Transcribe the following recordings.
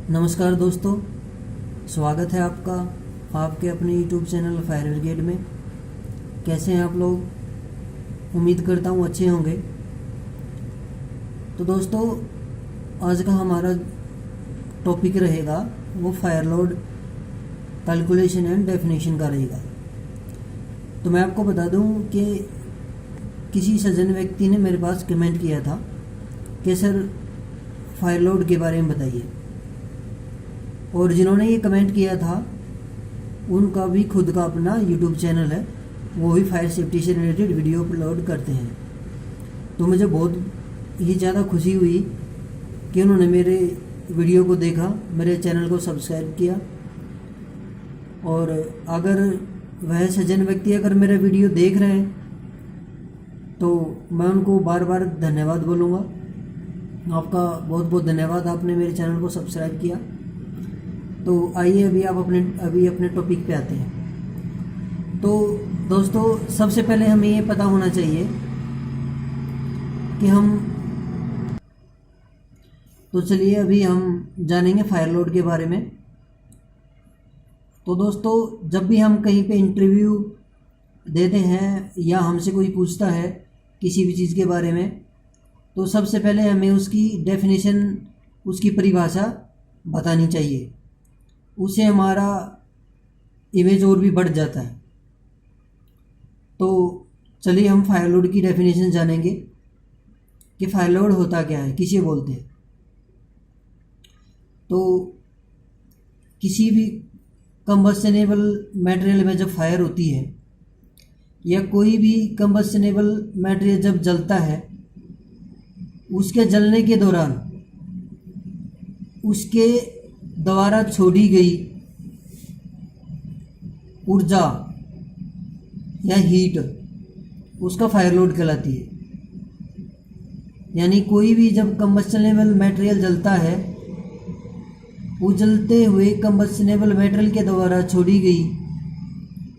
नमस्कार दोस्तों, स्वागत है आपका आपके अपने यूट्यूब चैनल फायर ब्रिगेड में। कैसे हैं आप लोग? उम्मीद करता हूँ अच्छे होंगे। तो दोस्तों, आज का हमारा टॉपिक रहेगा वो fire load calculation and definition का रहेगा। तो मैं आपको बता दूं कि किसी सज्जन व्यक्ति ने मेरे पास कमेंट किया था कि सर फायर लोड के बारे में बताइए, और जिन्होंने ये कमेंट किया था उनका भी खुद का अपना यूट्यूब चैनल है, वो भी फायर सेफ्टी से रिलेटेड वीडियो अपलोड करते हैं। तो मुझे बहुत ही ज़्यादा खुशी हुई कि उन्होंने मेरे वीडियो को देखा, मेरे चैनल को सब्सक्राइब किया। और अगर वह सज्जन व्यक्ति अगर मेरा वीडियो देख रहे हैं तो मैं उनको बार बार धन्यवाद बोलूँगा। आपका बहुत बहुत धन्यवाद, आपने मेरे चैनल को सब्सक्राइब किया। तो आइए अभी अपने टॉपिक पे आते हैं। तो दोस्तों, सबसे पहले हमें ये पता होना चाहिए कि चलिए अभी हम जानेंगे फायर लोड के बारे में। तो दोस्तों, जब भी हम कहीं पे इंटरव्यू देते हैं या हमसे कोई पूछता है किसी भी चीज़ के बारे में, तो सबसे पहले हमें उसकी डेफिनेशन, उसकी परिभाषा बतानी चाहिए। उससे हमारा इमेज और भी बढ़ जाता है। तो चलिए हम फायर लोड की डेफिनेशन जानेंगे कि फायर लोड होता क्या है, किसे बोलते हैं। तो किसी भी कंबस्टिनेबल मटेरियल में जब फायर होती है या कोई भी कंबस्टिनेबल मटेरियल जब जलता है, उसके जलने के दौरान उसके द्वारा छोड़ी गई ऊर्जा या हीट उसका फायर लोड कहलाती है। यानी कोई भी जब कंबस्टिनेबल मटेरियल जलता है, वो जलते हुए कंबस्टिनेबल मटेरियल के द्वारा छोड़ी गई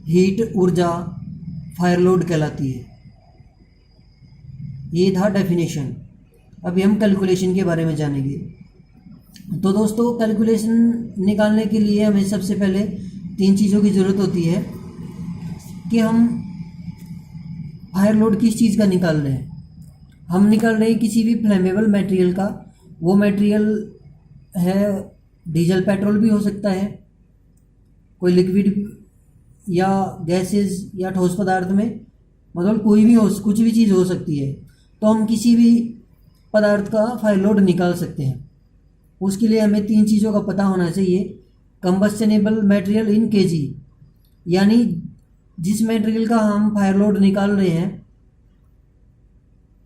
हीट ऊर्जा फायर लोड कहलाती है। ये था डेफिनेशन। अभी हम कैलकुलेशन के बारे में जानेंगे। तो दोस्तों, कैलकुलेशन निकालने के लिए हमें सबसे पहले 3 चीज़ों की ज़रूरत होती है कि हम फायर लोड किस चीज़ का निकाल रहे हैं। हम निकाल रहे हैं किसी भी फ्लेमेबल मटेरियल का। वो मटेरियल है डीजल, पेट्रोल भी हो सकता है, कोई लिक्विड या गैसेस या ठोस पदार्थ में, मतलब कोई भी हो, कुछ भी चीज़ हो सकती है। तो हम किसी भी पदार्थ का फायर लोड निकाल सकते हैं। उसके लिए हमें 3 चीज़ों का पता होना चाहिए। कंबस्टिनेबल मटेरियल इन केजी, यानी जिस मटेरियल का हम फायर लोड निकाल रहे हैं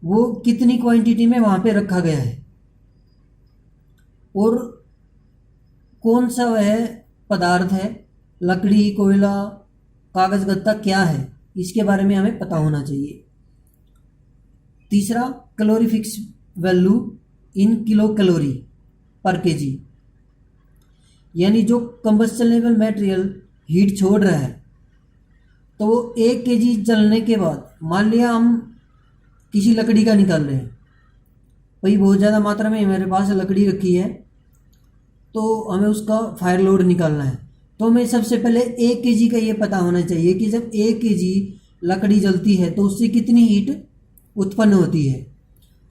वो कितनी क्वांटिटी में वहाँ पे रखा गया है, और कौन सा वह पदार्थ है, लकड़ी, कोयला, कागज़, गत्ता क्या है, इसके बारे में हमें पता होना चाहिए। तीसरा, कैलोरीफिक्स वैल्यू इन किलो कैलोरी पर केजी, यानी जो कंबस्टिनेबल मटेरियल हीट छोड़ रहा है, तो वो 1 केजी जलने के बाद, मान लिया हम किसी लकड़ी का निकाल रहे हैं, भाई बहुत ज़्यादा मात्रा में मेरे पास लकड़ी रखी है, तो हमें उसका फायर लोड निकालना है। तो हमें सबसे पहले 1 केजी का ये पता होना चाहिए कि जब 1 केजी लकड़ी जलती है तो उससे कितनी हीट उत्पन्न होती है।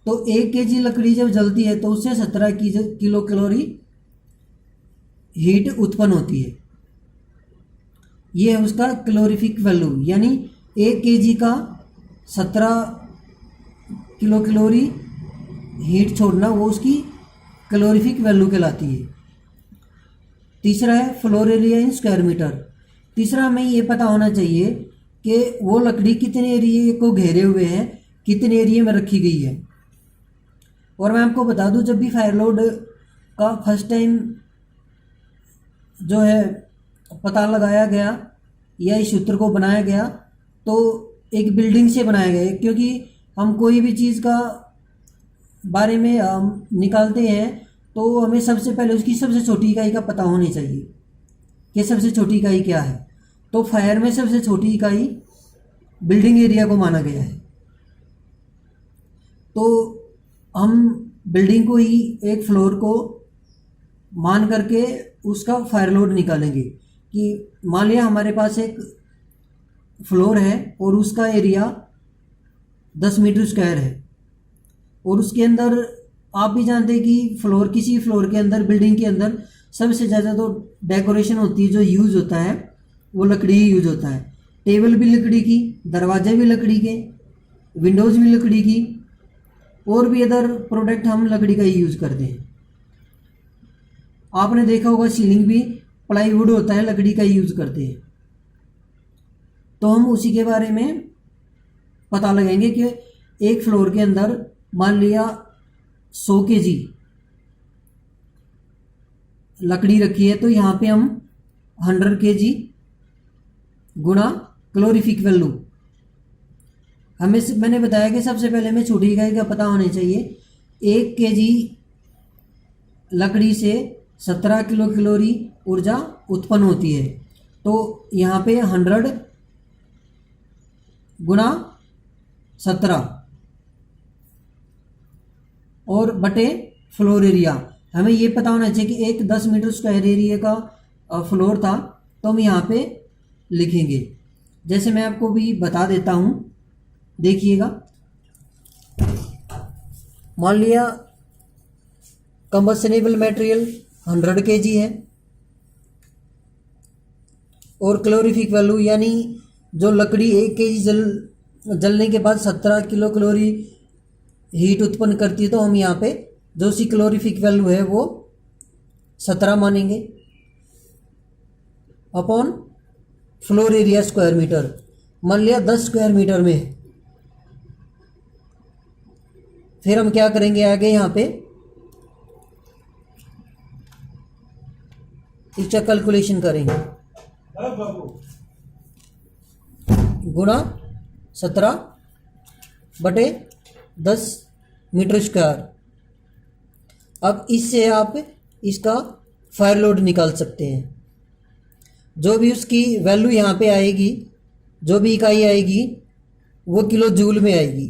तो 1 केजी लकड़ी जब जलती है तो उससे 17 किलो कैलोरी हीट उत्पन्न होती है। ये है उसका कैलोरीफिक वैल्यू, यानी 1 केजी का 17 किलो कैलोरी हीट छोड़ना, वो उसकी कैलोरीफिक वैल्यू कहलाती है। तीसरा है floor area in square metre. तीसरा हमें ये पता होना चाहिए कि वो लकड़ी कितने एरिए को घेरे हुए है, कितने एरिए में रखी गई है। और मैं आपको बता दूं, जब भी फायर लोड का फर्स्ट टाइम जो है पता लगाया गया या इस सूत्र को बनाया गया, तो एक बिल्डिंग से बनाया गया, क्योंकि हम कोई भी चीज़ का बारे में निकालते हैं तो हमें सबसे पहले उसकी सबसे छोटी इकाई का पता होनी चाहिए कि सबसे छोटी इकाई क्या है। तो फायर में सबसे छोटी इकाई बिल्डिंग एरिया को माना गया है। तो हम बिल्डिंग को ही, एक फ्लोर को मान करके उसका फायर लोड निकालेंगे कि मान लिया हमारे पास एक फ्लोर है और उसका एरिया 10 मीटर स्क्वायर है, और उसके अंदर आप भी जानते हैं कि फ्लोर, किसी फ्लोर के अंदर, बिल्डिंग के अंदर सबसे ज़्यादा तो डेकोरेशन होती है, जो यूज़ होता है वो लकड़ी ही यूज़ होता है। टेबल भी लकड़ी की, दरवाजे भी लकड़ी के, विंडोज़ भी लकड़ी की, और भी अदर प्रोडक्ट हम लकड़ी का ही यूज़ करते हैं। आपने देखा होगा सीलिंग भी प्लाईवुड होता है, लकड़ी का ही यूज़ करते हैं। तो हम उसी के बारे में पता लगाएंगे कि एक फ्लोर के अंदर मान लिया 100 kg लकड़ी रखी है, तो यहाँ पे हम 100 kg गुणा कैलोरीफिक वैल्यू, मैंने बताया कि सबसे पहले हमें छोटी इकाई का पता होना चाहिए। 1 kg लकड़ी से 17 किलो कैलोरी ऊर्जा उत्पन्न होती है, तो यहाँ पे 100 गुणा 17 और बटे फ्लोर एरिया। हमें ये पता होना चाहिए कि एक 10 मीटर स्क्वायर एरिया का फ्लोर था, तो हम यहाँ पे लिखेंगे। जैसे मैं आपको भी बता देता हूँ, देखिएगा। मान लिया कंबस्टेबल मटेरियल 100 kg है, और कैलोरीफिक वैल्यू यानी जो लकड़ी 1 kg जलने के बाद 17 किलो कैलोरी हीट उत्पन्न करती है, तो हम यहाँ पे जो सी कैलोरीफिक वैल्यू है वो 17 मानेंगे upon floor area square metre. मान लिया 10 स्क्वायर मीटर में। फिर हम क्या करेंगे आगे, यहाँ पे इसका कैलकुलेशन करेंगे, गुणा 17 बटे 10 मीटर स्क्वायर। अब इससे आप इसका फायर लोड निकाल सकते हैं। जो भी उसकी वैल्यू यहाँ पे आएगी, जो भी इकाई आएगी वो किलो जूल में आएगी,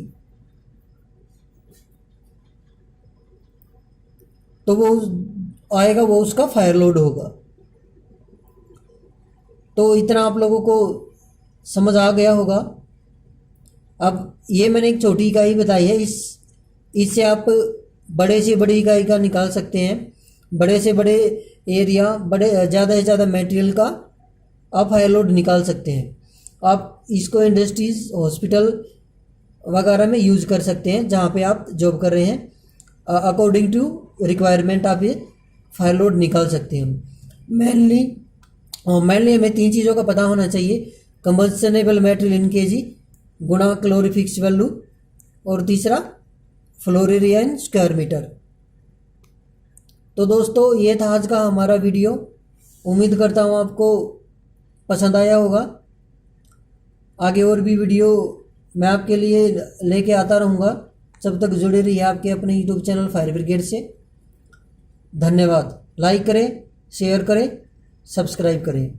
तो वो आएगा, वो उसका फायर लोड होगा। तो इतना आप लोगों को समझ आ गया होगा। अब ये मैंने एक छोटी इकाई बताई है, इससे आप बड़े से बड़ी इकाई का निकाल सकते हैं, बड़े से बड़े एरिया, ज़्यादा से ज़्यादा मटेरियल का आप फायर लोड निकाल सकते हैं। आप इसको इंडस्ट्रीज़, हॉस्पिटल वगैरह में यूज़ कर सकते हैं, जहाँ पे आप जॉब कर रहे हैं। अकॉर्डिंग टू रिक्वायरमेंट आप ये फायर लोड निकाल सकते हैं। मेनली हमें 3 चीज़ों का पता होना चाहिए: कंबस्टेबल मटेरियल इन केजी गुणा कैलोरीफिक वैल्यू, और तीसरा floor area in square metre. तो दोस्तों, ये था आज का हमारा वीडियो। उम्मीद करता हूँ आपको पसंद आया होगा। आगे और भी वीडियो मैं आपके लिए लेके आता रहूँगा। जब तक जुड़े रहिए आपके अपने यूट्यूब चैनल फायर ब्रिगेड से। धन्यवाद। लाइक करें, शेयर करें, सब्सक्राइब करें।